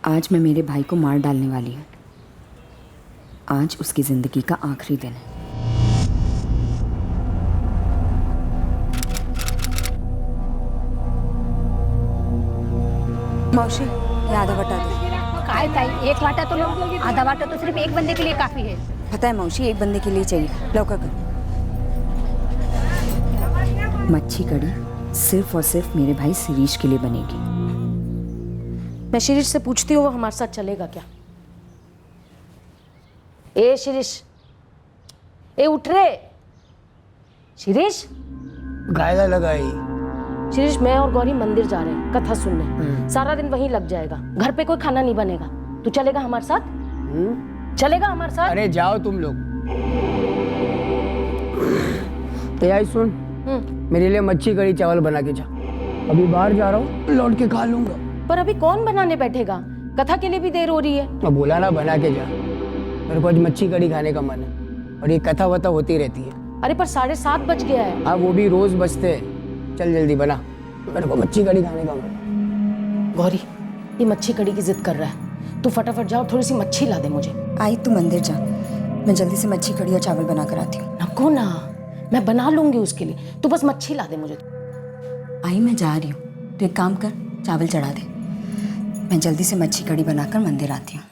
आज मैं मेरे भाई को मार डालने वाली हूँ। आज उसकी जिंदगी का आखिरी दिन है। मौसी, ये आधा वाटा दो। काय ताई, एक वाटा तो लो, आधा वाटा तो सिर्फ एक बंदे के लिए काफी है। पता है मौसी, एक बंदे के लिए चाहिए। लौका कर। मच्छी कड़ी सिर्फ और सिर्फ मेरे भाई शिरीष के लिए बनेगी। मैं शिरीष से पूछती हूँ वो हमारे साथ चलेगा क्या। ए शिरीष, ए उठ रे शिरीष। गायला लगाई। शिरीष, मैं और गौरी मंदिर जा रहे हैं कथा सुनने। सारा दिन वहीं लग जाएगा, घर पे कोई खाना नहीं बनेगा। तू चलेगा हमारे साथ? चलेगा हमारे साथ? अरे जाओ तुम लोग। तैयारी सुन, मेरे लिए मच्छी कड़ी चावल बना के जा। अभी बाहर जा रहा हूँ, लौट के खा लूंगा। पर अभी कौन बनाने बैठेगा? कथा के लिए भी देर हो रही है। मैं बोला ना बना के जा। मेरे को आज मच्छी कड़ी खाने का मन है और ये कथा वथा होती रहती है। अरे पर 7:30 बज गया है। हाँ वो भी रोज बजते हैं। चल जल्दी बना, मेरे को मच्छी कड़ी खाने का मन। गौरी, ये मच्छी कड़ी की जिद कर रहा है। तू फटाफट जाओ, थोड़ी सी मच्छी ला दे मुझे। आई तू मंदिर जा, मैं जल्दी से मच्छी कड़ी और चावल बना कर आती हूँ। नको ना, मैं बना लूंगी उसके लिए। तू बस मच्छी ला दे मुझे। आई मैं जा रही हूँ, तो एक काम कर, चावल चढ़ा दे। मैं जल्दी से मच्छी कड़ी बनाकर मंदिर आती हूँ।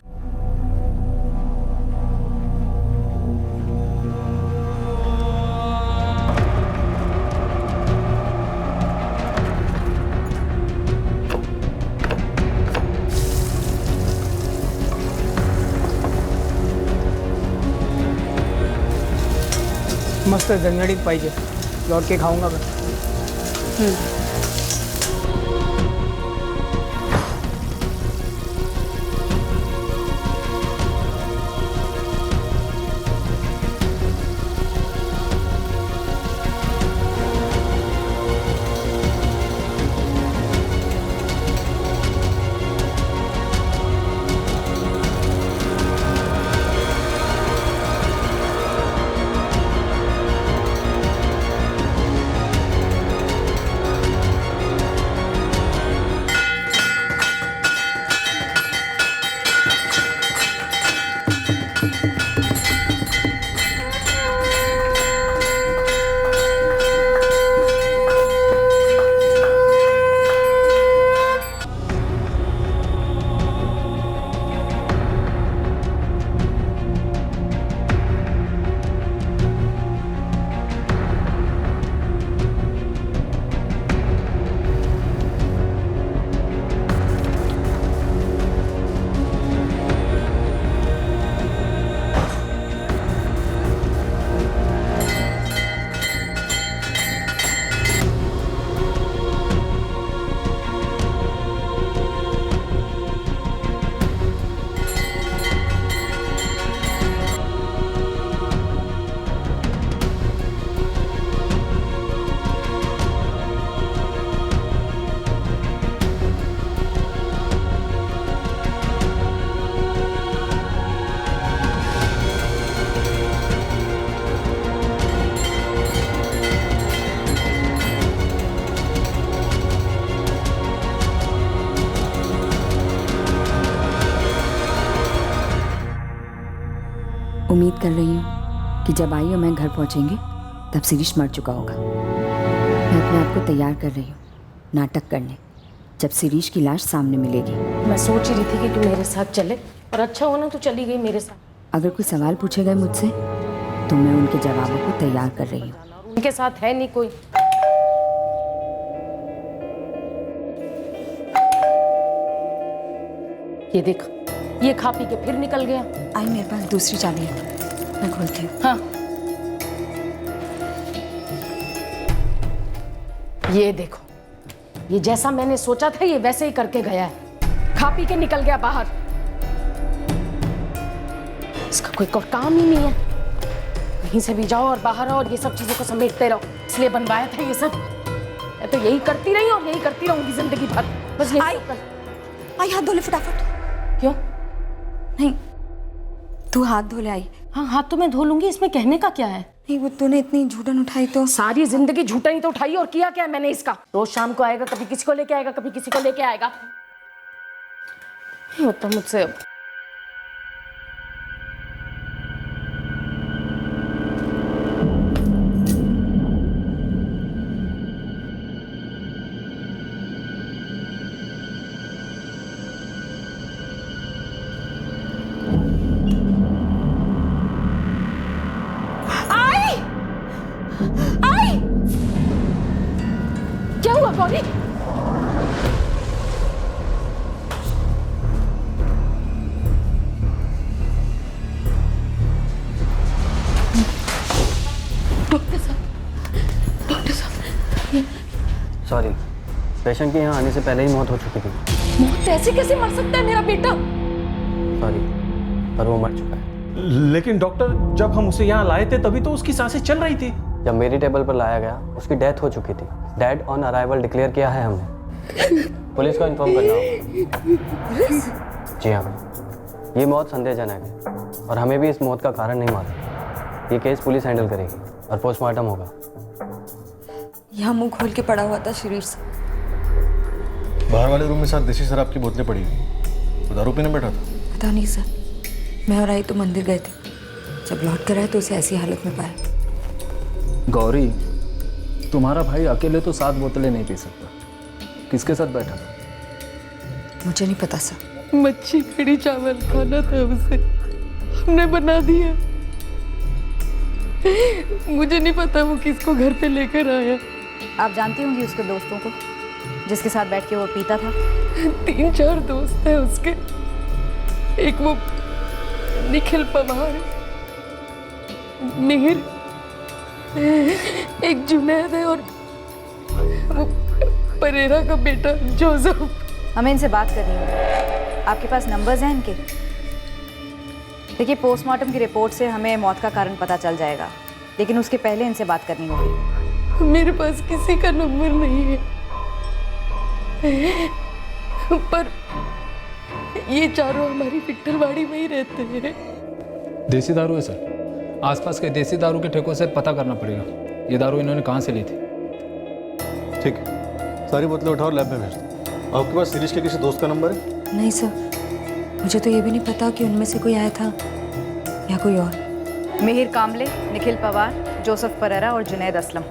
मस्त झणझणीत पाहिजे, लौट के खाऊंगा मैं। उम्मीद कर रही हूँ कि जब आई और मैं घर पहुँचेंगे तब शिरीष मर चुका होगा। मैं अपने आप को तैयार कर रही हूँ नाटक करने, जब शिरीष की लाश सामने मिलेगी। मैं सोच रही थी कि तू मेरे साथ चले, और अच्छा होना तू चली गई मेरे साथ। अगर कोई सवाल पूछे गए मुझसे तो मैं उनके जवाबों को तैयार कर रही हूँ। उनके साथ है नहीं कोई। ये देख, ये खा पी के फिर निकल गया। आई मेरे पास दूसरी चाबी है, मैं खोलती हूँ। हाँ, ये देखो, ये जैसा मैंने सोचा था ये वैसे ही करके गया है। खा पी के निकल गया बाहर। इसका कोई काम ही नहीं है। कहीं से भी जाओ और बाहर आओ और ये सब चीजों को समेटते रहो। इसलिए बनवाया था ये सब। मैं तो यही करती रही और यही करती रहूंगी जिंदगी भर। बस यही सब कर। आई हाथ धो ले फटाफट। क्यों? नहीं, तू हाथ धो ले। आई हाँ, हाथ तो मैं धो लूंगी, इसमें कहने का क्या है? नहीं, वो तूने इतनी झूठन उठाई तो। सारी जिंदगी झूठा ही तो उठाई, और किया क्या है मैंने इसका? रोज शाम को आएगा, कभी किसी को लेके आएगा, कभी किसी को लेके आएगा। नहीं होता मुझसे अब। क्या हुआ गौरी? डॉक्टर साहब सॉरी, पेशेंट के यहाँ आने से पहले ही मौत हो चुकी थी। मौत ऐसे कैसे मर सकता है मेरा बेटा? सॉरी, पर वो मर चुका है। लेकिन डॉक्टर, जब हम उसे यहाँ लाए थे तभी तो उसकी सांसें चल रही थी। जब मेरी टेबल पर लाया गया उसकी डेथ हो चुकी थी। डेड ऑन अराइवल डिक्लेयर किया है हमने। पुलिस को इन्फॉर्म करना होगा। जी हाँ, ये मौत संदेहजनक है और हमें भी इस मौत का कारण नहीं मालूम। ये केस पुलिस हैंडल करेगी और पोस्टमार्टम होगा। यहाँ मुंह खोल के पड़ा हुआ था शिरीष। बाहर वाले रूम में साथ देसी शराब की बोतलें पड़ी हुई। वो दारू पीने बैठा था। पता नहीं सर, मैं और आई तो मंदिर गए थे। जब लौट कर आए तो उसे ऐसी हालत में पाया। गौरी, तुम्हारा भाई अकेले तो 7 बोतलें नहीं पी सकता। किसके साथ बैठा था? मुझे नहीं पता सर। मच्छी कड़ी चावल खाना था उसे, हमने बना दिया। मुझे नहीं पता वो किसको घर पे लेकर आया। आप जानती होंगी उसके दोस्तों को जिसके साथ बैठ के वो पीता था? 3-4 दोस्त हैं उसके। एक वो निखिल पवार, मिहिर, एक जुनैद है और वो परेरा का बेटा जोसेफ। हमें इनसे बात करनी होगी। आपके पास नंबर्स हैं इनके? देखिए, पोस्टमार्टम की रिपोर्ट से हमें मौत का कारण पता चल जाएगा, लेकिन उसके पहले इनसे बात करनी होगी। मेरे पास किसी का नंबर नहीं है, पर ये चारों हमारी पिट्ठलवाड़ी में ही रहते हैं। देसी दारू है सर। आसपास के देसी दारू के ठेकों से पता करना पड़ेगा ये दारू इन्होंने कहाँ से ली थी। ठीक है, सारी बोतलें उठाओ, लैब में भेज दो। आपके पास शिरीष के किसी दोस्त का नंबर है? नहीं सर, मुझे तो ये भी नहीं पता कि उनमें से कोई आया था या कोई और। मिहिर कामले, निखिल पवार, जोसेफ परेरा और जुनैद असलम,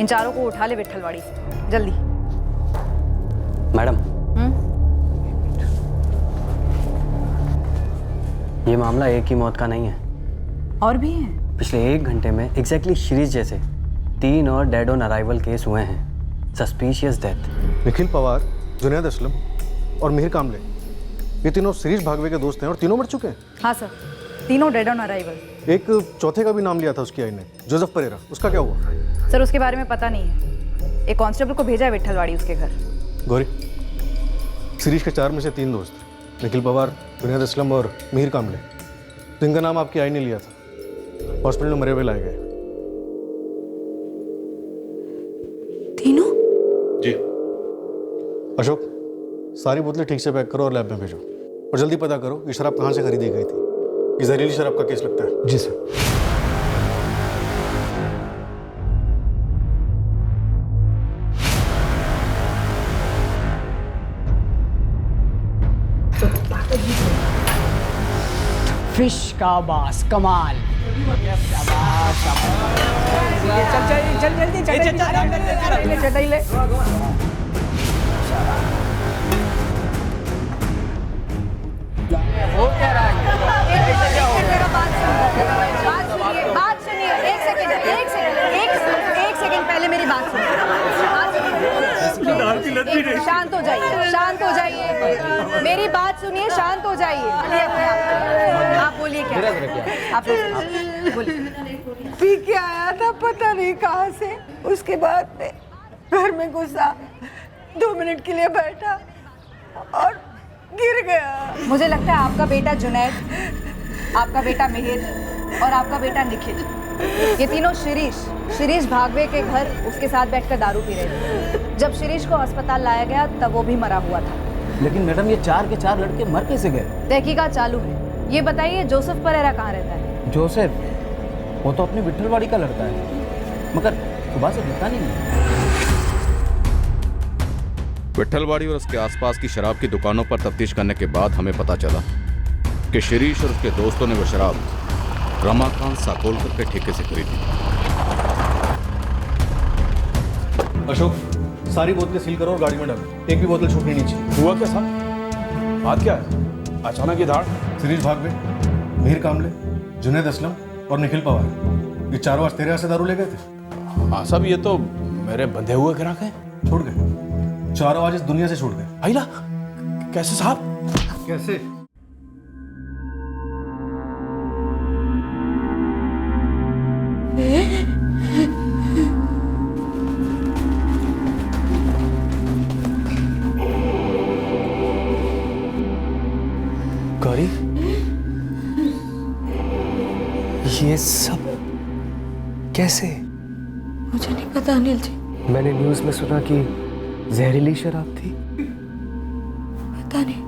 इन चारों को उठा ले विट्ठलवाड़ी से जल्दी। मैडम, ये मामला एक ही मौत का नहीं है, और भी हैं। पिछले 1 घंटे में एग्जैक्टली शिरीष जैसे 3 और डेड ऑन अराइवल केस हुए हैं। Suspicious death. निखिल पवार, जुनैद असलम और मिहिर कामले, ये तीनों शिरीष भागवे के दोस्त हैं और तीनों मर चुके हैं। हाँ सर, तीनों डेड ऑन अराइवल। एक चौथे का भी नाम लिया था उसकी आई ने, जोसेफ परेरा। उसका क्या हुआ? सर, उसके बारे में पता नहीं है। एक कांस्टेबल को भेजा है विट्ठलवाड़ी उसके घर। गौरी, शिरीष के 4 में से 3 दोस्त, निखिल पवार, जुनैद असलम और मिहिर कामले, तो इनका नाम आपकी आई ने लिया था। हॉस्पिटल में मरे हुए लाए गए। तीनों? जी। अशोक, सारी बोतलें ठीक से पैक करो और लैब में भेजो, और जल्दी पता करो ये शराब कहाँ से खरीदी गई थी। ये जहरीली शराब का केस लगता है। जी सर। फिश का बास कमाल। चल चल चल जल्दी चटाई ले। हो क्या रहा है? बात सुनिए, एक सेकंड पहले मेरी बात सुनिए। शांत हो जाइए, शांत हो जाइए, मेरी बात सुनिए, शांत हो जाइए। आप बोलिए क्या? आप बोलिए। पी के आया था, पता नहीं कहाँ से। उसके बाद में घर में घुसा, 2 मिनट के लिए बैठा और गिर गया। मुझे लगता है आपका बेटा जुनैद, आपका बेटा मिहिर और आपका बेटा निखिल, ये तीनों शिरीष भागवे के घर उसके साथ बैठकर दारू पी रहे थे। जब शिरीष को अस्पताल लाया गया तब वो भी मरा हुआ था। लेकिन मैडम, ये 4 के 4 लड़के मर कैसे गए? तहकीकात चालू है। ये बताइए, जोसेफ परेरा कहाँ रहता है? जोसेफ, वो तो अपनी विट्ठलवाड़ी का लड़का है, मगर सुबह से दिखता नहीं है। विट्ठलवाड़ी और उसके आसपास की शराब की दुकानों पर तफ्तीश करने के बाद हमें पता चला कि शिरीष और उसके दोस्तों ने वो शराब रमाकांत साकोलकर के ठेके से खरीदी। अशोक, सारी बोतलें सील करो और गाड़ी में डालो। एक भी बोतल छूटनी नहीं चाहिए। हुआ क्या साहब? बात क्या है? अचानक ये धाड़। शिरीष भागवे, मिहिर कामले, जुनैद असलम और निखिल पवार, ये चारों आज तेरे यहाँ से दारू ले गए थे। हाँ साहब, ये तो मेरे बंधे हुए ग्राहक हैं। छूट गए चारों, आज इस दुनिया से छूट गए। आइला, कैसे साहब? कैसे? गौरी, ये सब कैसे? मुझे नहीं पता अनिल जी। मैंने न्यूज़ में सुना कि जहरीली शराब थी। पता नहीं,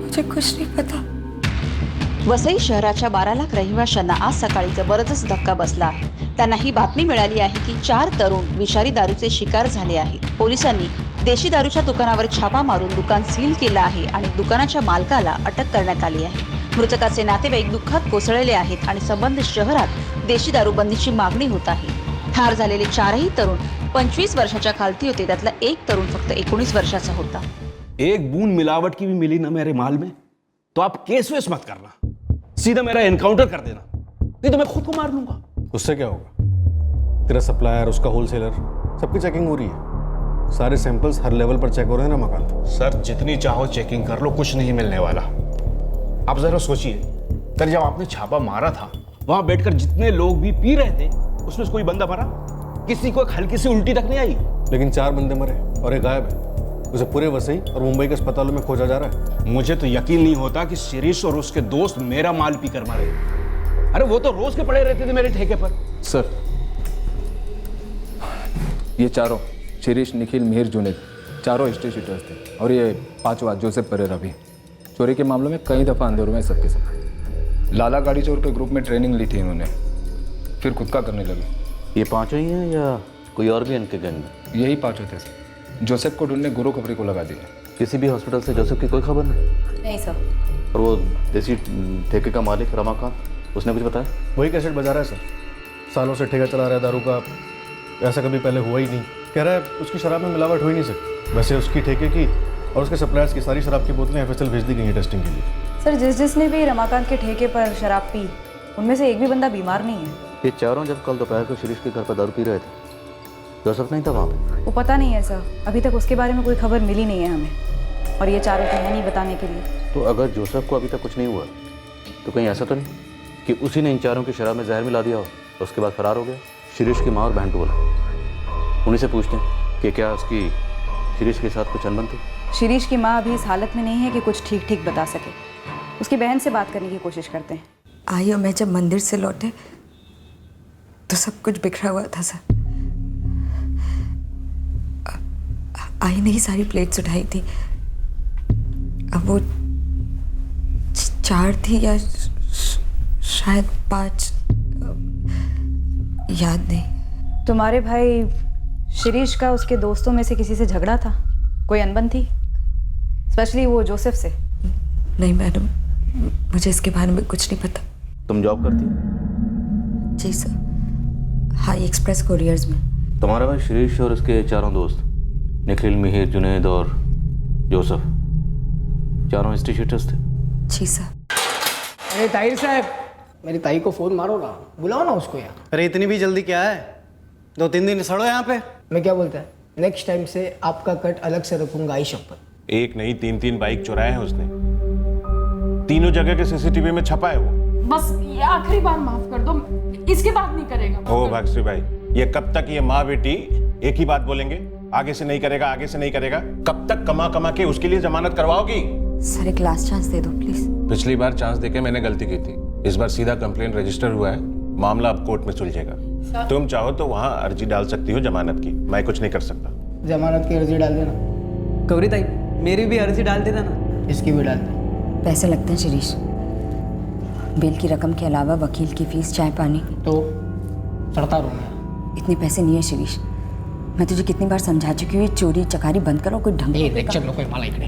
मुझे कुछ नहीं पता। वसई शहराच्या 12 लाख रहिवाशांना आज सकाळी जबरदस्त धक्का बसला आहे। त्यांना ही बातमी मिळाली आहे की 4 तरुण विषारी दारूचे शिकार झाले आहेत। पोलिसांनी देशी दारूच्या दुकानावर छापा मारून दुकान सील केलं आहे आणि दुकानाच्या मालकाला अटक करण्यात आली आहे। मृतकाचे नातेवाईक दुःखात कोसळलेले आहेत आणि संबंधित शहरात देशी दारूबंदीची मागणी होत आहे। ठार झालेले 4ही तरुण 25 वर्षाच्या खालती होते, त्यातला एक तरुण फक्त 19 वर्षाचा होता। एक बूंद मिलावट की भी मिली ना मेरे माल में तो आप केस वेस मत करना, सीधा मेरा एनकाउंटर कर देना, नहीं तो मैं खुद को मार लूंगा। उससे क्या होगा? तेरा सप्लायर, उसका होलसेलर, सबकी चेकिंग हो रही है। सारे सैंपल्स हर लेवल पर चेक हो रहे हैं ना मकान। सर, जितनी चाहो चेकिंग कर लो, कुछ नहीं मिलने वाला। आप जरा सोचिए, कल जब आपने छापा मारा था वहां बैठकर जितने लोग भी पी रहे थे उसमें से कोई बंदा मरा? किसी को हल्की सी उल्टी तक नहीं आई। लेकिन 4 बंदे मरे और एक गायब है। उसे पूरे वसई और मुंबई के अस्पतालों में खोजा जा रहा है। मुझे तो यकीन नहीं होता कि शिरीष और उसके दोस्त मेरा माल पी कर मारे। अरे वो तो रोज के पड़े रहते थे मेरे ठेके पर। सर, ये चारों शिरीष, निखिल, मिहिर, जुनैद, चारों हिस्ट्री शीटर्स थे और ये 5वां जोसेफ परेरा भी। चोरी के मामलों में कई दफ़ा अंधेरों में सबके सब। लाला गाड़ी चोर के ग्रुप में ट्रेनिंग ली थी इन्होंने, फिर खुद का करने लगे। ये 5 ही हैं या कोई और भी इनके गैंग में? यही 5 थे सर। जोसेफ को ढूंढने गुरु खबरी को लगा दिया। किसी भी हॉस्पिटल से जोसेफ की कोई खबर नहीं? नहीं सर। और वो देसी ठेके का मालिक रमाकांत, उसने कुछ बताया? वही कैसेट बजा रहा है सर। सालों से ठेका चला रहा है दारू का, ऐसा कभी पहले हुआ ही नहीं। कह रहा है उसकी शराब में मिलावट हो ही नहीं सकती। वैसे उसकी ठेके की और उसके सप्लायर्स की सारी शराब की बोतलें FSL भेज दी गई हैं टेस्टिंग के लिए। सर, जिसने भी रमाकांत के ठेके पर शराब पी, उनमें से एक भी बंदा बीमार नहीं है। ये चारों जब कल दोपहर को शिरीष के घर पर दारू पी रहे थे, जोसेफ नहीं था वहाँ पे? वो पता नहीं है सर, अभी तक उसके बारे में कोई खबर मिली नहीं है हमें, और ये चारों तो है नहीं बताने के लिए। तो अगर जोसेफ को अभी तक कुछ नहीं हुआ तो कहीं ऐसा तो नहीं कि उसी ने इन चारों की शराब में जहर मिला दिया हो, उसके बाद फरार हो गया? शिरीष की माँ और बहन को बोला, उन्हीं से पूछते हैं कि क्या उसकी शिरीष के साथ कुछ अनबन थी? शिरीष की माँ अभी इस हालत में नहीं है कि कुछ ठीक ठीक बता सके। उसकी बहन से बात करने की कोशिश करते हैं। आई और मैं जब मंदिर से लौटे तो सब कुछ बिखरा हुआ था सर। आई ने ही सारी प्लेट्स उठाई थी। अब वो 4 थी या शायद 5, याद नहीं। तुम्हारे भाई शिरीष का उसके दोस्तों में से किसी से झगड़ा था? कोई अनबन थी, स्पेशली वो जोसेफ से? नहीं मैडम, मुझे इसके बारे में कुछ नहीं पता। तुम जॉब करती हो? जी सर, हाई एक्सप्रेस कोरियर्स में। तुम्हारा भाई शिरीष और उसके चारों दोस्त निखिल, मिहिर, जुनैद और जोसेफ, चारों हिस्ट्री शीटर्स थे? जी सर। अरे ताहिर साहब, मेरी ताई को फ़ोन मारो ना, बुलाओ ना उसको यार। अरे इतनी भी जल्दी क्या है? 2-3 दिन सड़ो यहाँ पे। मैं क्या बोलता है, नेक्स्ट टाइम से आपका कट अलग से रखूंगा, आई शपथ। एक नहीं 3-3 बाइक चुराए हैं उसने, तीनों जगह के CCTV में छपा है वो। बस ये आखिरी बार माफ कर दो, इसके बाद नहीं करेगा। ओ भागश्री भाई, ये कब तक ये माँ बेटी एक ही बात बोलेंगे? आगे से नहीं करेगा, आगे से नहीं करेगा। कब तक कमा कमा के उसके लिए जमानत करवाओगी? सर एक लास्ट चांस दे दो प्लीज। पिछली बार चांस देके मैंने गलती की थी, इस बार सीधा कंप्लेंट रजिस्टर हुआ है, मामला अब कोर्ट में सुलझेगा। तुम चाहो तो वहाँ अर्जी डाल सकती हो जमानत की, मैं कुछ नहीं कर सकता। जमानत की अर्जी डाल देना। गौरी ताई, मेरी भी अर्जी डाल देना ना। इसकी भी डाल दे। पैसे लगते हैं शिरीष, बिल की रकम के अलावा वकील की फीस, चाय पानी। तो चढ़ता रहूँगा। इतने पैसे नहीं है शिरीष, मैं तुझे कितनी बार समझा चुकी हूँ, ये चोरी चकारी बंद करो, कोई ढंग देख चल कोई माला इकडे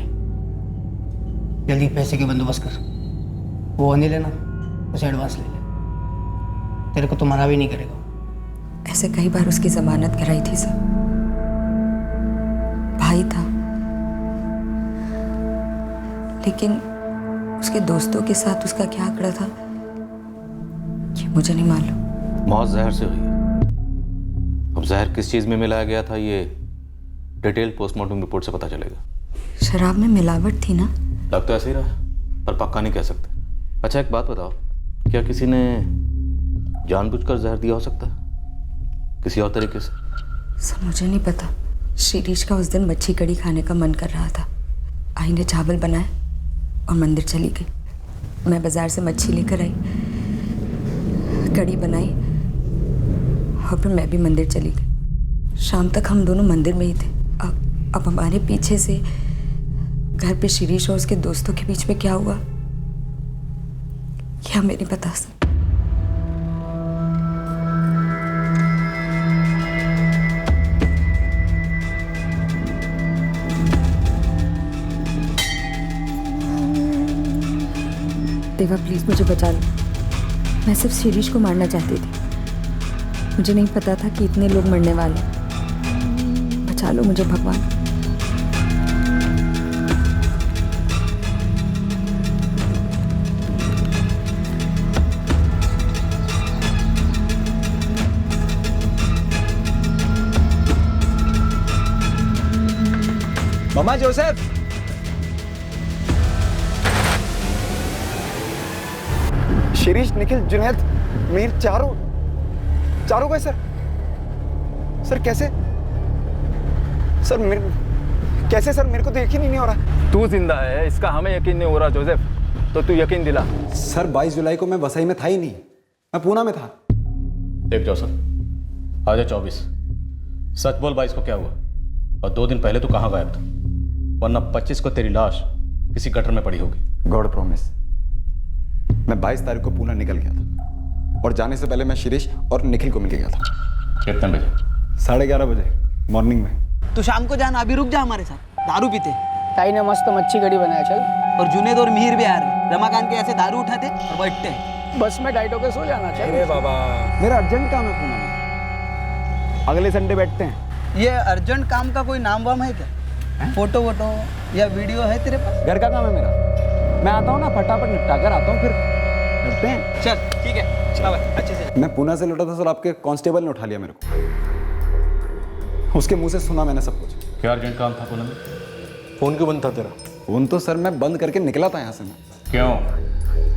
जल्दी पैसे के बंदोबस्त कर। वो अनिल है ना, उसे एडवांस ले ले, तेरे को तो मना भी नहीं करेगा। ऐसे कई बार उसकी जमानत कराई थी सर, भाई था, लेकिन उसके दोस्तों के साथ उसका क्या आंकड़ा था ये मुझे नहीं मालूम। मौत जहर से हुई है। अब जहर किस चीज में मिलाया गया था ये डिटेल पोस्टमार्टम रिपोर्ट से पता चलेगा। शराब में मिलावट थी ना? लग तो ऐसे ही रहा, पर पक्का नहीं कह सकते। अच्छा एक बात बताओ, क्या किसी ने जानबूझकर जहर दिया हो सकता है किसी और तरीके से? सर मुझे नहीं पता। शिरीष का उस दिन मच्छी कड़ी खाने का मन कर रहा था। आई ने चावल बनाए और मंदिर चली गई। मैं बाजार से मच्छी लेकर आई, कड़ी बनाई और फिर मैं भी मंदिर चली गई। शाम तक हम दोनों मंदिर में ही थे। अब हमारे पीछे से घर पे शिरीष और उसके दोस्तों के बीच में क्या हुआ ये हमें नहीं पता सर। देवा प्लीज मुझे बचा लो, मैं सिर्फ शिरीष को मारना चाहती थी। मुझे नहीं पता था कि इतने लोग मरने वाले। बचा लो मुझे भगवान। मामा जोसेफ, शिरीष, निखिल, जुनैद, मीर, चारों गए सर। सर कैसे? सर कैसे सर? मेरे को तो यकीन ही नहीं हो रहा। तू जिंदा है इसका हमें यकीन नहीं हो रहा जोसेफ, तो तू यकीन दिला। सर 22 जुलाई को मैं वसई में था ही नहीं, मैं पूना में था। देख जोसेफ, आज है 24। सच बोल 22 को क्या हुआ, और 2 दिन पहले तू कहाँ गायब था? वरना 25 को तेरी लाश किसी गटर में पड़ी होगी। गॉड प्रॉमिस, मैं 22 तारीख को पूना निकल गया था और जाने से पहले मैं शिरीष और निखिल को मिल गया था। कितने बजे? 11:30 बजे मॉर्निंग में। तो शाम को जाना, अभी रुक जा हमारे साथ, दारू पीते। ताई ने मस्त मच्छी कड़ी बनाया, चल। और जुनेद और मिहिर भी आ रहे। रमाकांत के ऐसे दारू उठाते और बैठते। बस में डाइट होकर सो जाना चाहिए। अरे बाबा, मेरा अर्जेंट काम है पूना में, अगले संडे बैठते हैं। ये अर्जेंट काम का कोई नाम वाम है क्या? फोटो वोटो या वीडियो है तेरे पास? घर का काम है मेरा, मैं आता हूँ ना, फटाफट निपटा कर आता हूँ, फिर करते हैं। चल ठीक है, चला भाई अच्छे से। मैं पूना से लौटा था सर, आपके कांस्टेबल ने उठा लिया मेरे को। उसके मुंह से सुना मैंने सब कुछ। क्या अर्जेंट काम था पूना में? फोन क्यों बंद था तेरा? फोन तो सर मैं बंद करके निकला था यहाँ से। मैं क्यों?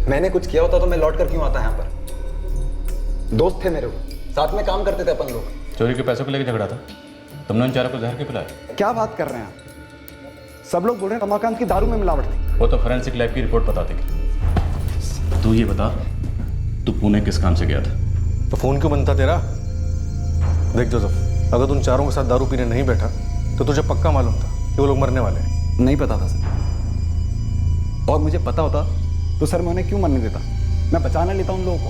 मैंने कुछ किया होता तो मैं लौट कर क्यों आता यहाँ पर? दोस्त थे मेरे को, साथ में काम करते थे अपन लोग। चोरी के पैसों को लेकर झगड़ा था, तुमने उन चारों को जहर क्यों पिलाया? क्या बात कर रहे हैं आप? सब लोग बोल रहे हैं रमाकांत की दारू में मिलावट थी। वो तो फोरेंसिक लैब की रिपोर्ट बता देगी। तू ये बता, तू पुणे किस काम से गया था? तो फोन क्यों बंद था तेरा? देख जोसेफ, अगर तुम चारों के साथ दारू पीने नहीं बैठा तो तुझे पक्का मालूम था कि वो लोग मरने वाले हैं। नहीं पता था सर, और मुझे पता होता तो सर मैं उन्हें क्यों मरने देता? मैं बचाना लेता उन लोगों को।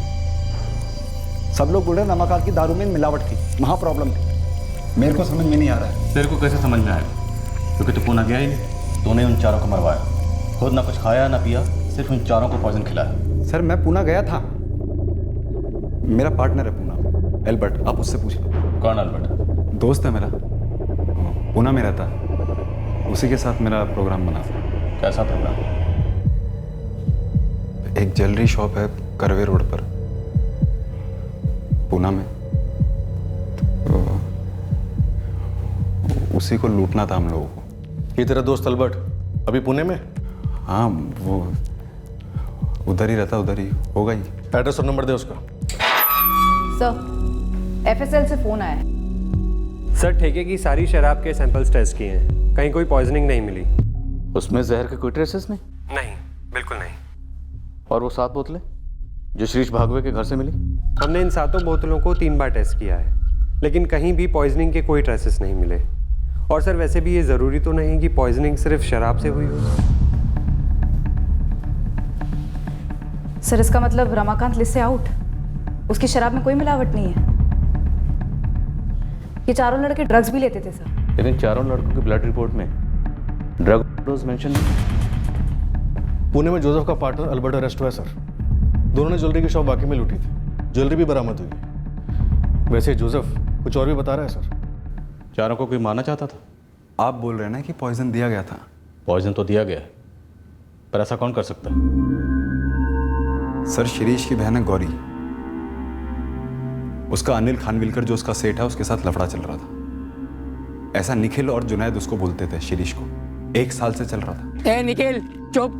सब लोग बोल रहे हैं रमाकांत की दारू में मिलावट थी, वहाँ प्रॉब्लम थी। मेरे को समझ में नहीं आ रहा है। तेरे को कैसे समझ में आएगा? क्योंकि तू पुणे गया ही नहीं, तूने उन चारों को मरवाया। खुद ना कुछ खाया ना पिया, सिर्फ उन चारों को पॉइजन खिलाया। सर मैं पुणे गया था, मेरा पार्टनर है पुणे, एल्बर्ट, आप उससे पूछ लो। कौन एल्बर्ट? दोस्त है मेरा, पुणे में रहता है, उसी के साथ मेरा प्रोग्राम बना था। कैसा प्रोग्राम? एक ज्वेलरी शॉप है करवे रोड पर, पुणे में, तो उसी को लूटना था हम लोगों को। ये तेरा दोस्त अल्बर्ट अभी पुणे में? हाँ, वो उधर ही रहता, उधर ही होगा ही। एड्रेस और नंबर दे उसका। सर, एफएसएल से फोन आया है। सर ठेके की सारी शराब के सैंपल्स टेस्ट किए हैं, कहीं कोई पॉइजनिंग नहीं मिली। उसमें जहर के कोई ट्रेसेस नहीं? नहीं, बिल्कुल नहीं। और वो 7 बोतलें जो शिरीष भागवे के घर से मिली? हमने इन 7 बोतलों को 3 बार टेस्ट किया है, लेकिन कहीं भी पॉइजनिंग के कोई ट्रेसेस नहीं मिले। और सर वैसे भी ये ज़रूरी तो नहीं कि पॉइजनिंग सिर्फ शराब से हुई हो। सर इसका मतलब रमाकांत लिस्ट से आउट, उसकी शराब में कोई मिलावट नहीं है। ये चारों लड़के ड्रग्स भी लेते थे सर। लेकिन चारों लड़कों की ब्लड रिपोर्ट में ड्रग डोज मेंशन नहीं। पुणे में जोसेफ का पार्टनर अल्बर्ट अरेस्ट हुआ है सर। दोनों ने ज्वेलरी की शॉप वाकई में लूटी थी। ज्वेलरी भी बरामद हुई है। वैसे जोसेफ कुछ और भी बता रहा है सर। चारों को कोई मारना चाहता था? आप बोल रहे हैं ना कि पॉइजन दिया गया था? पॉइजन तो दिया गया है, पर ऐसा कौन कर सकता है? सर शिरीष की बहन है गौरी, उसका अनिल खानविलकर जो उसका सेठ है उसके साथ लफड़ा चल रहा था। ऐसा निखिल और जुनैद उसको बोलते थे शिरीष को। 1 साल से चल रहा था। ए निखिल चुप,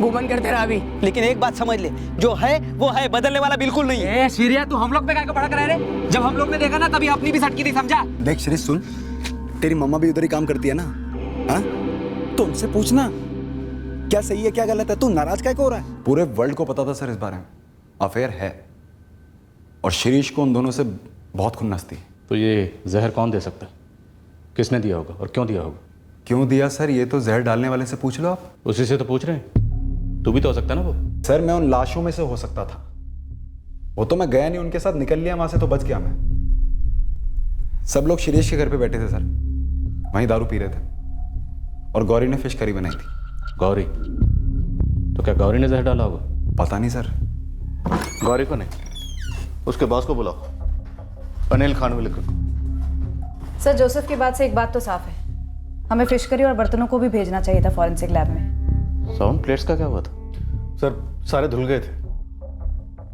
मुंह बंद कर तेरा अभी। लेकिन एक बात समझ ले, जो है वो है, बदलने वाला बिल्कुल नहीं है। सीरिया तू हम लोग पे काय को भड़क रहा है रे? जब हम लोग ने देखा ना तभी अपनी भी सटकी थी, समझा? देख शिरीष सुन, तेरी मम्मा भी उधर ही काम करती है ना, हाँ? तो उनसे पूछना क्या सही है क्या गलत है। तू नाराज क्या हो रहा है? पूरे वर्ल्ड को पता था सर इस बारे में, अफेयर है, और शिरीष को उन दोनों से बहुत खुन्नस थी। तो ये जहर कौन दे सकता है? किसने दिया होगा और क्यों दिया होगा? क्यों दिया सर, ये तो जहर डालने वाले से पूछ लो आप। उसी से तो पूछ रहे हैं। तू भी तो हो सकता है ना वो। सर मैं उन लाशों में से हो सकता था, वो तो मैं गया नहीं उनके साथ, निकल लिया वहां से तो बच गया मैं। सब लोग शिरीष के घर पे बैठे थे सर, वहीं दारू पी रहे थे, और गौरी ने फिश करी बनाई थी। गौरी? तो क्या गौरी ने जहर डाला होगा? पता नहीं सर। गौरी को नहीं, उसके बॉस को बुलाओ, अनिल खानविलकर को। सर जोसेफ की बात से एक बात तो साफ है, हमें फिश करी और बर्तनों को भी भेजना चाहिए था फॉरेंसिक लैब में। साउंड प्लेट्स का क्या हुआ था? सर सारे धुल गए थे।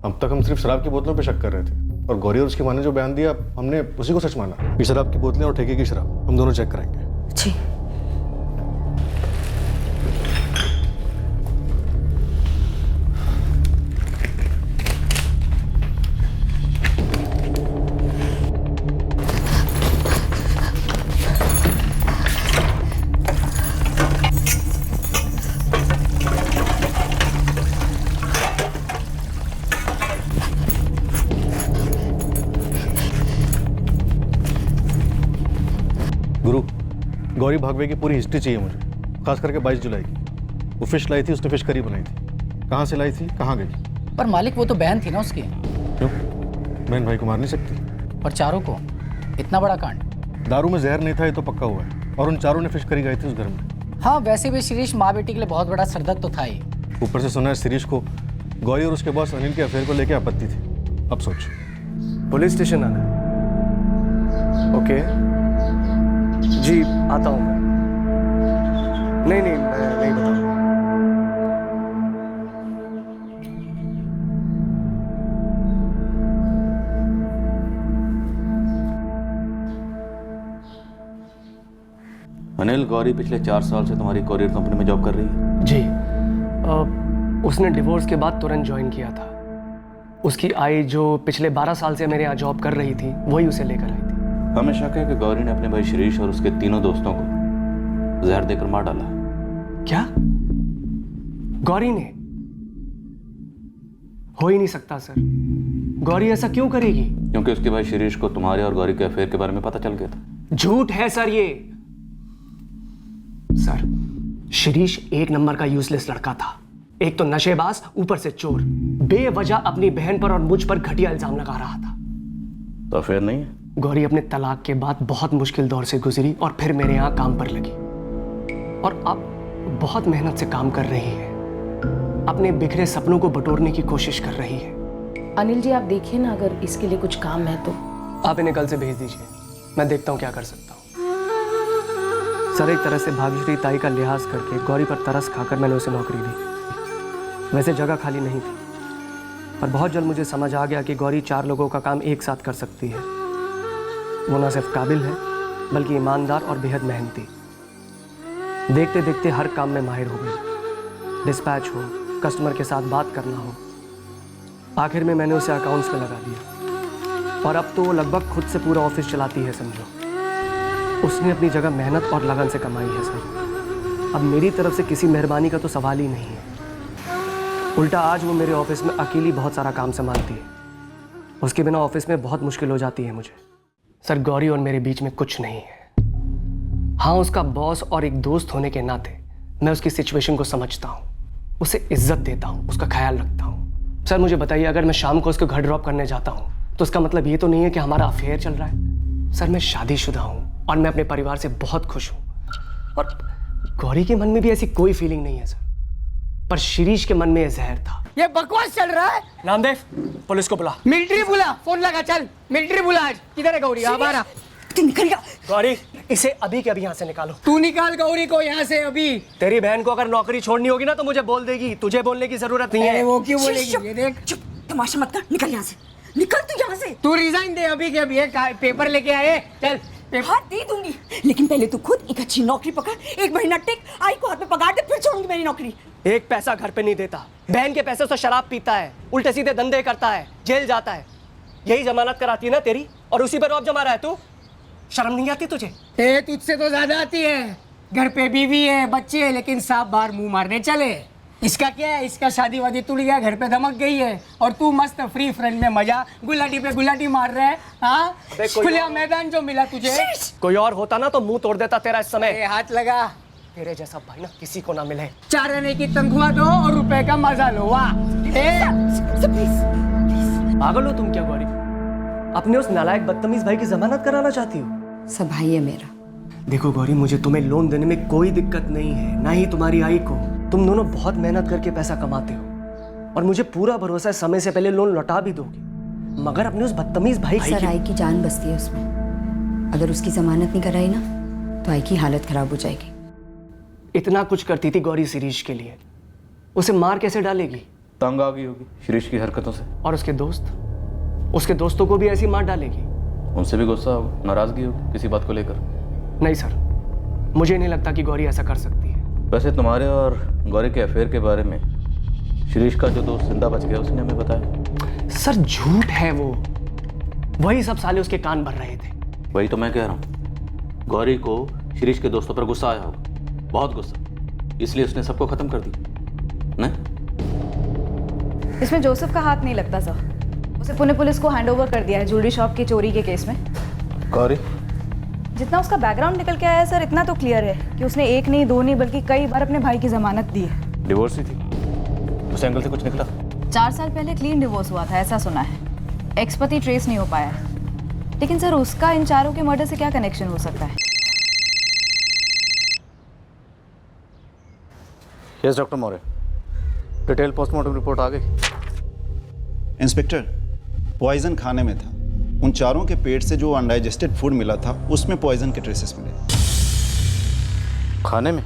अब तक हम सिर्फ शराब की बोतलों पे शक कर रहे थे, और गौरी और उसकी माँ ने जो बयान दिया हमने उसी को सच माना। ये शराब की बोतलें और ठेके की शराब हम दोनों चेक कराएंगे। जी। गुरु, गौरी भागवे की पूरी हिस्ट्री चाहिए मुझे, खास करके 22 जुलाई की। वो फिश लाई थी, उसने फिश करी बनाई थी। कहाँ से लाई थी, कहाँ गई? पर मालिक वो तो बहन थी ना उसकी। क्यों? बहन भाई को मार नहीं सकती? पर चारों को? इतना बड़ा कांड। दारू में जहर नहीं था ये तो पक्का हुआ है, और उन चारों ने फिश करी गई थी उस घर में। हाँ वैसे भी शिरीष माँ बेटी के लिए बहुत बड़ा सरदर्द तो था ही। ऊपर से सुना है शिरीष को गौरी और उसके बॉस अनिल के अफेयर को लेकर आपत्ति थी। अब सोच। पुलिस स्टेशन आना है। ओके जी, आता हूँ मैं। नहीं मैं नहीं बताऊँ। अनिल, गौरी पिछले 4 साल से तुम्हारी कोरियर कंपनी में जॉब कर रही है? जी। उसने डिवोर्स के बाद तुरंत ज्वाइन किया था। उसकी आई जो पिछले 12 साल से मेरे यहाँ जॉब कर रही थी वही उसे लेकर आई थी। हमें शक है कि गौरी ने अपने भाई शिरीष और उसके तीनों दोस्तों को जहर देकर मार डाला। क्या? गौरी ने? हो ही नहीं सकता सर। गौरी ऐसा क्यों करेगी? क्योंकि उसके भाई शिरीष को तुम्हारे और गौरी के अफेयर के बारे में पता चल गया था। झूठ है सर ये। सर शिरीष 1 नंबर का यूजलेस लड़का था। एक तो नशेबाज, ऊपर से चोर। बेवजह अपनी बहन पर और मुझ पर घटिया इल्जाम लगा रहा था। तो अफेयर नहीं है? गौरी अपने तलाक के बाद बहुत मुश्किल दौर से गुजरी और फिर मेरे यहाँ काम पर लगी, और अब बहुत मेहनत से काम कर रही है। अपने बिखरे सपनों को बटोरने की कोशिश कर रही है। अनिल जी आप देखिए ना, अगर इसके लिए कुछ काम है तो आप इन्हें कल से भेज दीजिए, मैं देखता हूँ क्या कर सकता हूँ। सर एक तरह से भाग्यश्री ताई का लिहाज करके गौरी पर तरस खाकर मैंने उसे नौकरी दी। वैसे जगह खाली नहीं थी, पर बहुत जल्द मुझे समझ आ गया कि गौरी 4 लोगों का काम एक साथ कर सकती है। वो न सिर्फ काबिल है बल्कि ईमानदार और बेहद मेहनती। देखते देखते हर काम में माहिर हो गई। डिस्पैच हो, कस्टमर के साथ बात करना हो। आखिर में मैंने उसे अकाउंट्स में लगा दिया, और अब तो वो लगभग खुद से पूरा ऑफिस चलाती है समझो। उसने अपनी जगह मेहनत और लगन से कमाई है सर। अब मेरी तरफ से किसी मेहरबानी का तो सवाल ही नहीं है। उल्टा आज वो मेरे ऑफिस में अकेली बहुत सारा काम संभालती है। उसके बिना ऑफिस में बहुत मुश्किल हो जाती है मुझे। सर गौरी और मेरे बीच में कुछ नहीं है। हाँ उसका बॉस और एक दोस्त होने के नाते मैं उसकी सिचुएशन को समझता हूँ, उसे इज्जत देता हूँ, उसका ख्याल रखता हूँ। सर मुझे बताइए, अगर मैं शाम को उसको घर ड्रॉप करने जाता हूँ तो उसका मतलब ये तो नहीं है कि हमारा अफेयर चल रहा है। सर मैं शादीशुदा हूँ और मैं अपने परिवार से बहुत खुश हूँ और गौरी के मन में भी ऐसी कोई फीलिंग नहीं है सर, पर शिरीष के मन में यह जहर था। ये बकवास चल रहा है। नामदेव, पुलिस को बुला। मिलिट्री बुला, फोन लगा, चल मिलिट्री बुला। आज किधर है गौरी? अब आ रहा। तू निकल गया। गौरी, इसे अभी के अभी यहाँ से निकालो। तू निकाल गौरी को यहाँ से अभी। तेरी बहन को अगर नौकरी छोड़नी होगी ना तो मुझे बोल देगी, तुझे बोलने की जरूरत नहीं है। वो क्यों बोलेगी? ये देख, चुप, तमाशा मत कर, निकल यहाँ से, निकल तू यहाँ से। तू रिजाइन दे अभी के अभी। पेपर लेके आए, चल। हाँ दे दूंगी, लेकिन पहले तू खुद एक अच्छी नौकरी पकड़, 1 महीना टिक, आई को हाथ में पगार दे, फिर छोड़ूंगी मेरी नौकरी। एक पैसा घर पे नहीं देता, बहन के पैसे से शराब पीता है, उल्टे सीधे धंधे करता है, जेल जाता है। यही जमानत कराती है ना तेरी, और उसी पर रौब जमा रहा है तू। शर्म नहीं आती तुझे? तुझसे तो ज्यादा आती है। घर पे बीवी है, बच्चे है, लेकिन सांप बाहर मुंह मारने चले। इसका क्या है? इसका शादी वादी टूट गया, घर पे धमक गई है, और तू मस्त फ्री फ्रेंड में मजा गुलाटी पे गुलाटी मार रहे है। हाँ, खुला मैदान जो मिला तुझे। कोई और होता ना तो मुंह तोड़ देता तेरा इस समय। हाथ लगा। तेरे जैसा भाई ना किसी को ना मिले। 4 आने की तनख्वाह दो और रुपए का मजा लो। वाह, पागल हो तुम क्या गौरी? अपने उस नालायक बदतमीज भाई की जमानत कराना चाहती हो? सब भाई है मेरा। देखो गौरी, मुझे तुम्हें लोन देने में कोई दिक्कत नहीं है, ना ही तुम्हारी आई को। तुम दोनों बहुत मेहनत करके पैसा कमाते हो और मुझे पूरा भरोसा है समय से पहले लोन लौटा भी दोगे, मगर अपने उस बदतमीज भाई सर, आई की जान बसती है उसमें। अगर उसकी जमानत नहीं कराई ना तो आई की हालत खराब हो जाएगी। इतना कुछ करती थी गौरी शिरीष के लिए, उसे मार कैसे डालेगी? तंग आ गई होगी शिरीष की हरकतों से। और उसके दोस्त, उसके दोस्तों को भी ऐसी मार डालेगी। उनसे भी गुस्सा होगा, नाराजगी होगी किसी बात को लेकर। नहीं सर, मुझे नहीं लगता कि गौरी ऐसा कर सकती है। वैसे तुम्हारे और गौरी के अफेयर के बारे में शिरीष का जो दोस्त जिंदा बच गया उसने हमें बताया। सर झूठ है वो, वही सब साले उसके कान भर रहे थे। वही तो मैं कह रहा हूँ, गौरी को शिरीष के दोस्तों पर गुस्सा आया होगा, बहुत गुस्सा, इसलिए उसने सबको खत्म कर दिया। नहीं, इसमें जोसेफ का हाथ नहीं लगता सर। उसे पुणे पुलिस को हैंडओवर कर दिया है ज्वेलरी शॉप की चोरी के केस में। गौरी, जितना उसका बैकग्राउंड निकल के आया सर, इतना तो क्लियर है कि उसने 1 नहीं 2 नहीं बल्कि कई बार अपने भाई की जमानत दी है। डिवोर्स ही थी, उस एंगल से कुछ निकला? 4 साल पहले क्लीन डिवोर्स हुआ था, ऐसा सुना है। एक्स पति ट्रेस नहीं हो पाया है, लेकिन सर उसका इन चारों के मर्डर से क्या कनेक्शन हो सकता है? Yes doctor Maurya, detail postmortem report आ गई। इंस्पेक्टर, पॉइजन खाने में था। उन चारों के पेट से जो अनडाइजेस्टेड फूड मिला था उसमें पॉइजन के ट्रेसेस मिले। खाने में?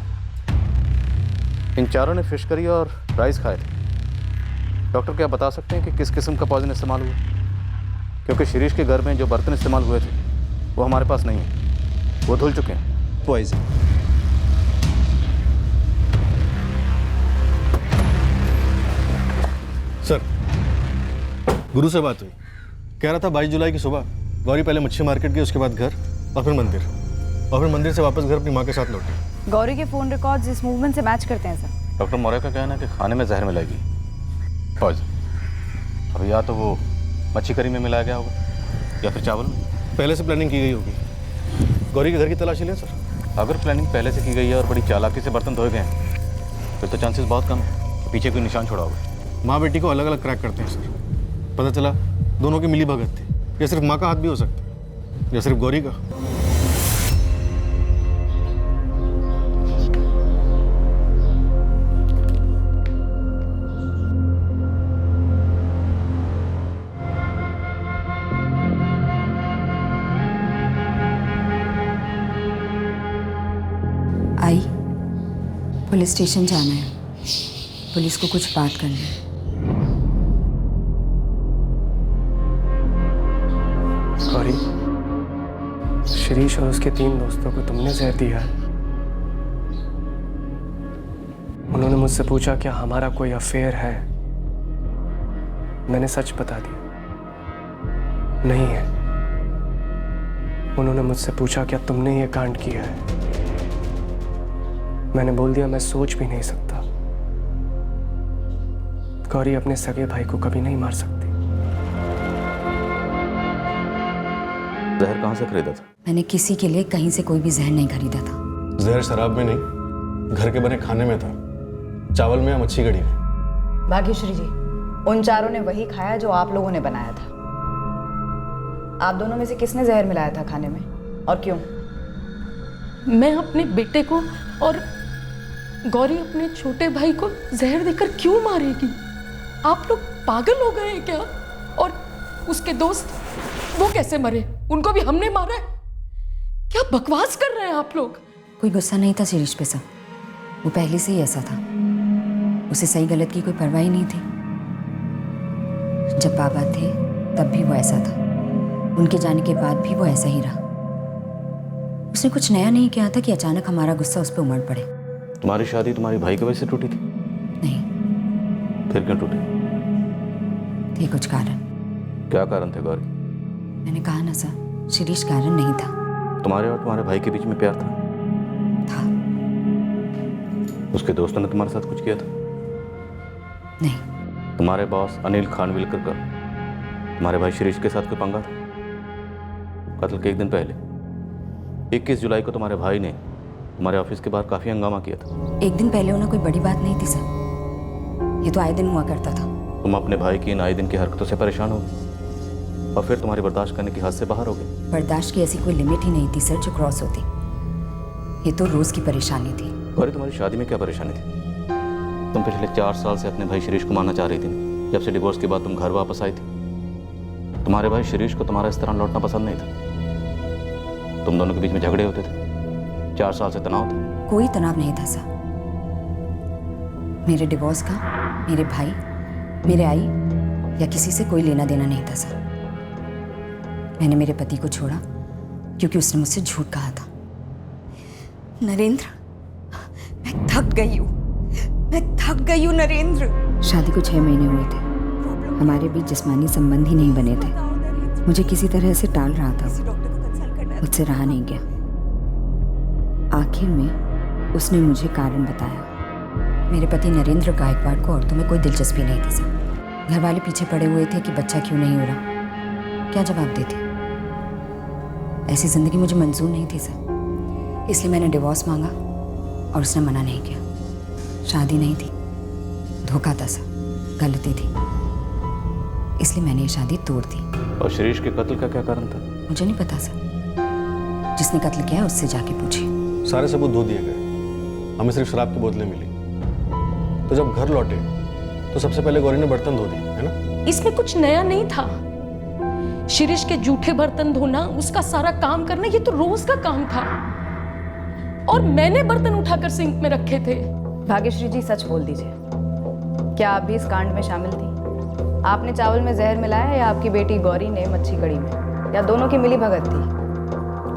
इन चारों ने फिश करी और राइस खाए थे। डॉक्टर क्या बता सकते हैं कि किस किस्म का पॉइजन इस्तेमाल हुआ? क्योंकि शिरीष के घर में जो बर्तन इस्तेमाल हुए थे वो हमारे पास नहीं है, वो धुल चुके हैं। पॉइजन। सर, गुरु से बात हुई, कह रहा था 22 जुलाई की सुबह गौरी पहले मच्छी मार्केट गई, उसके बाद घर और फिर मंदिर, और फिर मंदिर से वापस घर अपनी माँ के साथ लौटी। गौरी के फोन रिकॉर्ड्स इस मूवमेंट से मैच करते हैं सर। डॉक्टर मौर्य का कहना है कि खाने में जहर मिलाएगी, पॉइजन। अब या तो वो मच्छी करी में मिलाया गया होगा या फिर चावल में। पहले से प्लानिंग की गई होगी। गौरी के घर की तलाशी लें सर। अगर प्लानिंग पहले से की गई है और बड़ी चालाकी से बर्तन धोए गए हैं फिर तो चांसेस बहुत कम है कि पीछे कोई निशान छोड़ा होगा। माँ बेटी को अलग अलग क्रैक करते हैं सर। पता चला दोनों की मिली भगत थी, या सिर्फ माँ का हाथ भी हो सकता है, या सिर्फ गौरी का। आई, पुलिस स्टेशन जाना है, पुलिस को कुछ बात करनी है। गौरी, शिरीष और उसके 3 दोस्तों को तुमने जहर दिया है। उन्होंने मुझसे पूछा क्या हमारा कोई अफेयर है। मैंने सच बता दिया, नहीं है। उन्होंने मुझसे पूछा क्या तुमने ये कांड किया है। मैंने बोल दिया मैं सोच भी नहीं सकता। गौरी अपने सगे भाई को कभी नहीं मार सकती। जहर कहाँ से खरीदा था? मैंने किसी के लिए कहीं से कोई भी जहर नहीं खरीदा था। जहर शराब में नहीं, घर के बने खाने में था, चावल में या मच्छी कड़ी में। भाग्यश्री जी, उन चारों ने वही खाया जो आप लोगों ने बनाया था। आप दोनों में से किसने जहर मिलाया था खाने में और क्यों? मैं अपने बेटे को और गौरी अपने छोटे भाई को जहर देकर क्यों मारेगी? आप लोग पागल हो गए हैं क्या? और उसके दोस्त वो कैसे मरे? उनको भी हमने मारा है? क्या बकवास कर रहे हैं आप लोग? कोई गुस्सा नहीं था शिरीष पे, सब वो पहले से ही ऐसा था। उसे सही गलत की कोई परवाह ही नहीं थी। जब बाबा थे तब भी वो ऐसा था, उनके जाने के बाद भी वो ऐसा ही रहा। उसने कुछ नया नहीं किया था कि अचानक हमारा गुस्सा उस पर उमड़ पड़े। तुम्हारी शादी तुम्हारे भाई की वजह से टूटी थी? नहीं। फिर क्यों टूटी? थे कुछ कारण। क्या कारण थे गौरी? मैंने कहा ना सर, शिरीष कारण नहीं था। तुम्हारे और तुम्हारे भाई के बीच में प्यार था? उसके दोस्तों ने तुम्हारे साथ कुछ किया था? नहीं। तुम्हारे बॉस अनिल खानविलकर का तुम्हारे भाई शिरीष के साथ कोई पंगा था? कत्ल के एक दिन पहले 21 जुलाई को तुम्हारे भाई ने तुम्हारे ऑफिस के बाहर काफी हंगामा किया था। एक दिन पहले होना कोई बड़ी बात नहीं थी सर, ये तो आए दिन हुआ करता था। तुम अपने भाई की इन आए दिन की हरकतों से परेशान हो गए और फिर तुम्हारी बर्दाश्त करने की हद से बाहर हो गए। बर्दाश्त की ऐसी कोई लिमिट ही नहीं थी सर जो क्रॉस होती। ये तो रोज की परेशानी थी। गौरी, तुम्हारी शादी में क्या परेशानी थी? तुम पिछले 4 साल से अपने भाई शिरीष को मारना चाह रही थी। जब से डिवोर्स के बाद तुम घर वापस आई थी, तुम्हारे भाई शिरीष को तुम्हारा इस तरह लौटना पसंद नहीं था। तुम दोनों के बीच में झगड़े होते थे, 4 साल से तनाव था। कोई तनाव नहीं था सर। मेरे डिवोर्स का मेरे भाई, मेरे आई या किसी से कोई लेना देना नहीं था सर। मैंने मेरे पति को छोड़ा क्योंकि उसने मुझसे झूठ कहा था। नरेंद्र, मैं थक गई हूँ, मैं थक गई हूँ नरेंद्र। शादी को 6 महीने हुए थे, हमारे बीच जिस्मानी संबंध ही नहीं बने थे। मुझे किसी तरह से टाल रहा था, मुझसे रहा नहीं गया। आखिर में उसने मुझे कारण बताया। मेरे पति नरेंद्र गायकवाड़ को औरतों में कोई दिलचस्पी नहीं थी सर। घर वाले पीछे पड़े हुए थे कि बच्चा क्यों नहीं हो रहा। क्या जवाब देते? ऐसी जिंदगी मुझे मंजूर नहीं थी सर। इसलिए मैंने डिवोर्स मांगा और उसने मना नहीं किया। शादी नहीं थी, धोखा था सर, गलती थी, इसलिए मैंने ये शादी तोड़ दी। और शिरीष के कत्ल का क्या कारण था? मुझे नहीं पता सर, जिसने कत्ल किया उससे जाके पूछिए। सारे सबूत धो दिए गए, हमें सिर्फ शराब की बोतलें मिली। तो जब घर लौटे तो सबसे पहले गौरी ने बर्तन धो दिए, है ना? इसमें कुछ नया नहीं था। शिरीष के जूठे बर्तन धोना, उसका सारा काम करना, ये तो रोज का काम था। और मैंने बर्तन उठाकर सिंक में रखे थे। भाग्यश्री जी, सच बोल दीजिए, क्या आप भी इस कांड में शामिल थी? आपने चावल में जहर मिलाया या आपकी बेटी गौरी ने मच्छी कड़ी में, या दोनों की मिली भगत थी?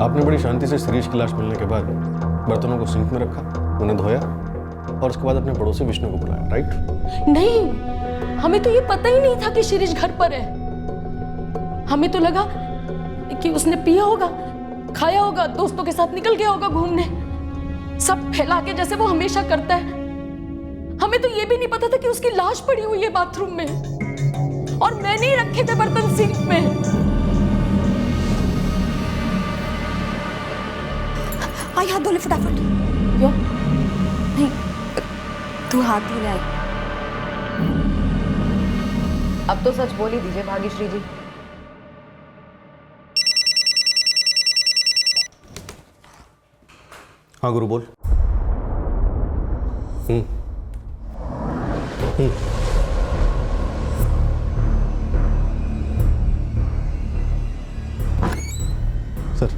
आपने बड़ी शांति से शिरीष की लाश मिलने के बाद बर्तनों को सिंक में रखा, उन्हें धोया और उसके बाद अपने पड़ोसी विष्णु को बुलाया, राइट? नहीं, हमें तो ये पता ही नहीं था कि शिरीष घर पर है। हमें तो लगा कि उसने पिया होगा, खाया होगा, दोस्तों के साथ निकल गया होगा घूमने, सब फैला के जैसे वो हमेशा करता है। हमें तो ये भी नहीं पता था कि उसकी लाश पड़ी हुई है बाथरूम में, और मैंने ही रखे थे बर्तन सिंक में। आई हाथ धो ले फटाफट। क्यों? नहीं, तू हाथ धो ले। अब तो सच बोल ही दीजिए भाग्यश्री जी। हाँ गुरु बोल। सर,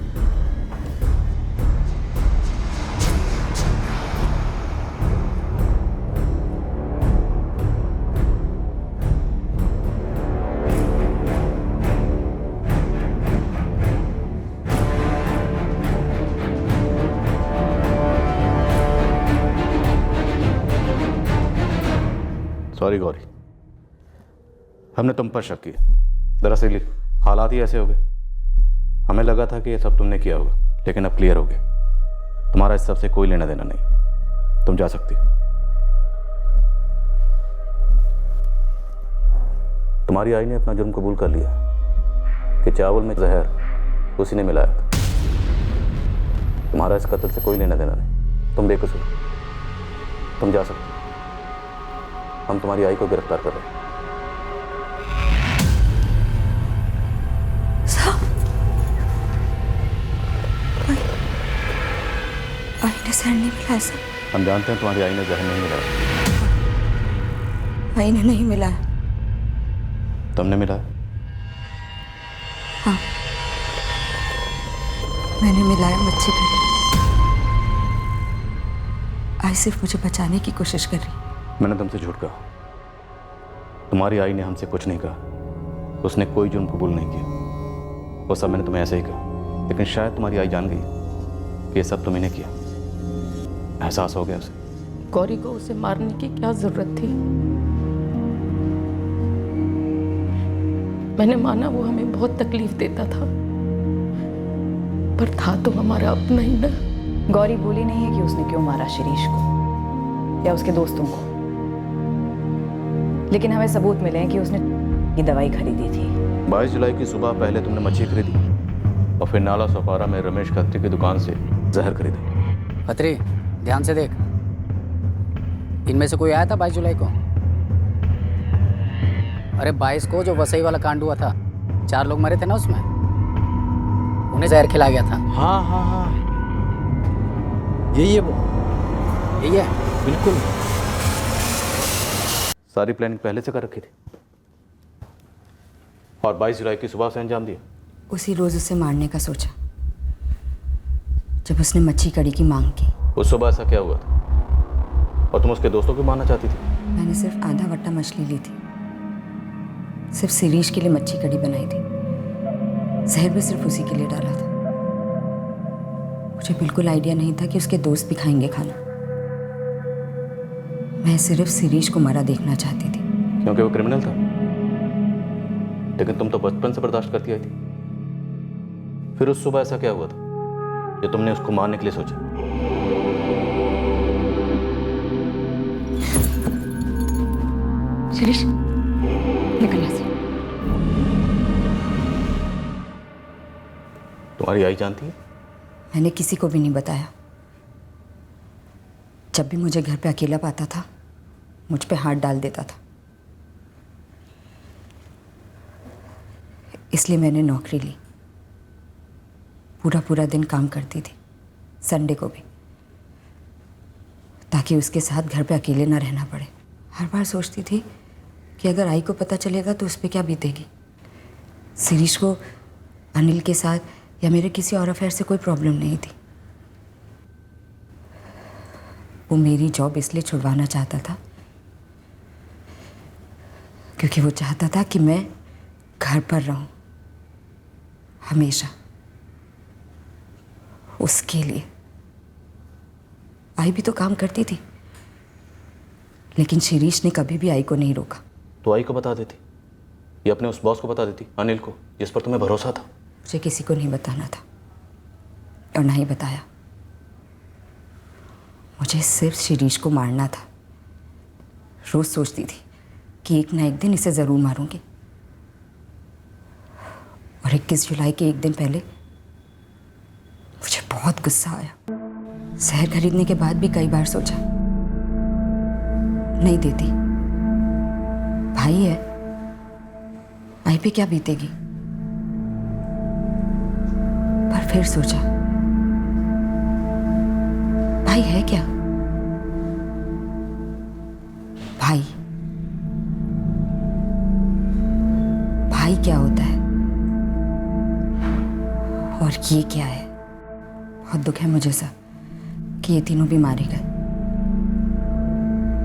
सॉरी गौरी, हमने तुम पर शक किया। दरअसल हालात ही ऐसे हो गए। हमें लगा था कि ये सब तुमने किया होगा, लेकिन अब क्लियर हो गया तुम्हारा इस सब से कोई लेना देना नहीं। तुम जा सकती हो। तुम्हारी आई ने अपना जुर्म कबूल कर लिया कि चावल में जहर उसी ने मिलाया था। तुम्हारा इस कत्ल से कोई लेना देना नहीं, तुम बेकसूर, तुम जा सकते हो। हम तुम्हारी आई को गिरफ्तार कर रहे हैं। साहब आई ने जहर नहीं मिलाया सर। हम जानते हैं तुम्हारी आई ने जहर नहीं मिलाया। आई ने नहीं मिलाया। तुमने मिलाया? हाँ, मैंने मिलाया मच्छी करी। आई सिर्फ मुझे बचाने की कोशिश कर रही। मैंने तुमसे झूठ कहा। तुम्हारी आई ने हमसे कुछ नहीं कहा। उसने कोई जुर्म कबूल नहीं किया। वो सब मैंने तुम्हें ऐसे ही कहा, लेकिन शायद तुम्हारी आई जान गई कि ये सब तुमने किया। एहसास हो गया उसे। गौरी को उसे मारने की क्या जरूरत थी? मैंने माना वो हमें बहुत तकलीफ देता था, पर था तो हमारा अपना ही ना। गौरी बोली नहीं है कि उसने क्यों मारा शिरीष को या उसके दोस्तों को, लेकिन हमें सबूत मिले हैं कि उसने ये दवाई खरीदी थी। 22 जुलाई की सुबह पहले तुमने मच्छी खरीदी और फिर नाला सोपारा में रमेश खत्री की दुकान से जहर खरीदा। खत्री, ध्यान से देख। इनमें से कोई आया था 22 जुलाई को? अरे 22 को जो वसई वाला कांड हुआ था, 4 लोग मरे थे ना उसमें, उन्हें जहर खिलाया गया था। हाँ हाँ हाँ, यही है वो, यही है बिल्कुल। सारी प्लानिंग पहले से कर रखी थी और 22 जुलाई की सुबह से अंजाम दिया। उसी रोज उसे मारने का सोचा जब उसने मच्छी कड़ी की मांग की। उस सुबह ऐसा क्या हुआ था और तुम उसके दोस्तों को मारना चाहती थी? मैंने सिर्फ आधा वट्टा मछली ली थी, सिर्फ शिरीष के लिए मच्छी कड़ी बनाई थी। जहर भी सिर्फ उसी के लिए डाला था। मुझे बिल्कुल आइडिया नहीं था कि उसके दोस्त भी खाएंगे खाना। मैं सिर्फ शिरीष को मरा देखना चाहती थी। क्योंकि वो क्रिमिनल था, लेकिन तुम तो बचपन से बर्दाश्त करती आई थी। फिर उस सुबह ऐसा क्या हुआ था जो तुमने उसको मारने के लिए सोचा? शिरीष, निकल यहाँ से। तुम्हारी आई जानती है? मैंने किसी को भी नहीं बताया। जब भी मुझे घर पे अकेला पाता था, मुझ पे हाथ डाल देता था। इसलिए मैंने नौकरी ली। पूरा पूरा दिन काम करती थी, संडे को भी, ताकि उसके साथ घर पे अकेले ना रहना पड़े। हर बार सोचती थी कि अगर आई को पता चलेगा तो उस पर क्या बीतेगी। शिरीष को अनिल के साथ या मेरे किसी और अफेयर से कोई प्रॉब्लम नहीं थी। वो मेरी जॉब इसलिए छुड़वाना चाहता था क्योंकि वो चाहता था कि मैं घर पर रहूं हमेशा, उसके लिए। आई भी तो काम करती थी, लेकिन शिरीष ने कभी भी आई को नहीं रोका। तो आई को बता देती या अपने उस बॉस को बता देती, अनिल को, जिस पर तुम्हें भरोसा था। मुझे किसी को नहीं बताना था और ना ही बताया। मुझे सिर्फ शिरीष को मारना था। रोज सोचती थी कि एक ना एक दिन इसे ज़रूर मारूंगी। और 21 जुलाई के एक दिन पहले मुझे बहुत गुस्सा आया। जहर खरीदने के बाद भी कई बार सोचा, नहीं देती। भाई है, आई पे क्या बीतेगी। पर फिर सोचा, भाई है क्या? भाई भाई क्या होता है और ये क्या है? बहुत दुख है मुझे सर कि ये तीनों भी मारे गए।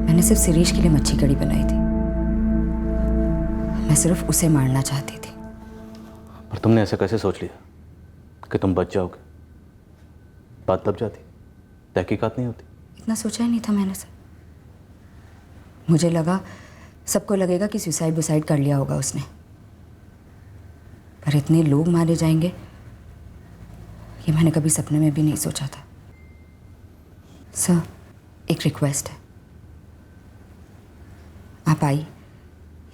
मैंने सिर्फ शिरीष के लिए मच्छी कड़ी बनाई थी। मैं सिर्फ उसे मारना चाहती थी। पर तुमने ऐसे कैसे सोच लिया कि तुम बच जाओगे? बात दब जाती, तहकीकात नहीं होती। इतना सोचा ही नहीं था मैंने सर। मुझे लगा सबको लगेगा कि सुसाइड वुसाइड कर लिया होगा उसने, पर इतने लोग मारे जाएंगे ये मैंने कभी सपने में भी नहीं सोचा था। सर, एक रिक्वेस्ट है, आप आई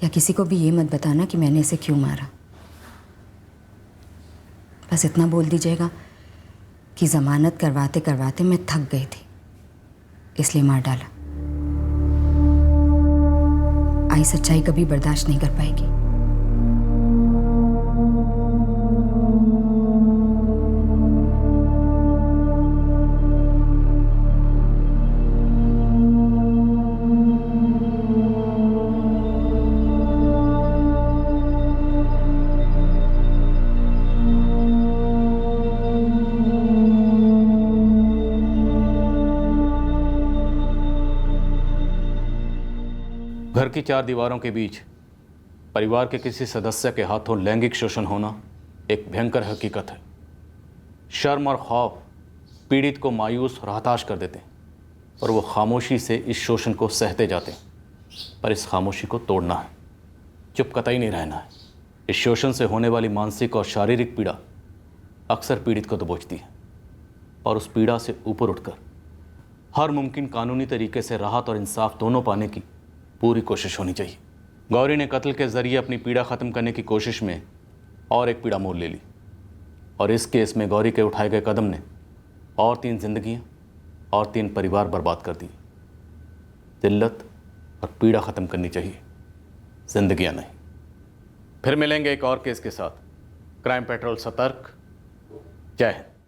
या किसी को भी ये मत बताना कि मैंने इसे क्यों मारा। बस इतना बोल दीजिएगा कि ज़मानत करवाते करवाते मैं थक गई थी, इसलिए मार डाला। आई सच्चाई कभी बर्दाश्त नहीं कर पाएगी। की चार दीवारों के बीच परिवार के किसी सदस्य के हाथों लैंगिक शोषण होना एक भयंकर हकीकत है। शर्म और खौफ पीड़ित को मायूस और हताश कर देते हैं और वो खामोशी से इस शोषण को सहते जाते हैं। पर इस खामोशी को तोड़ना है, चुप कतई नहीं रहना है। इस शोषण से होने वाली मानसिक और शारीरिक पीड़ा अक्सर पीड़ित को दबोचती है और उस पीड़ा से ऊपर उठकर हर मुमकिन कानूनी तरीके से राहत और इंसाफ दोनों पाने की पूरी कोशिश होनी चाहिए। गौरी ने कत्ल के ज़रिए अपनी पीड़ा ख़त्म करने की कोशिश में और एक पीड़ा मोल ले ली और इस केस में गौरी के उठाए गए कदम ने और 3 जिंदगियां और 3 परिवार बर्बाद कर दिए। दिल्लत और पीड़ा ख़त्म करनी चाहिए, जिंदगियां नहीं। फिर मिलेंगे एक और केस के साथ। क्राइम पेट्रोल सतर्क। जय हिंद।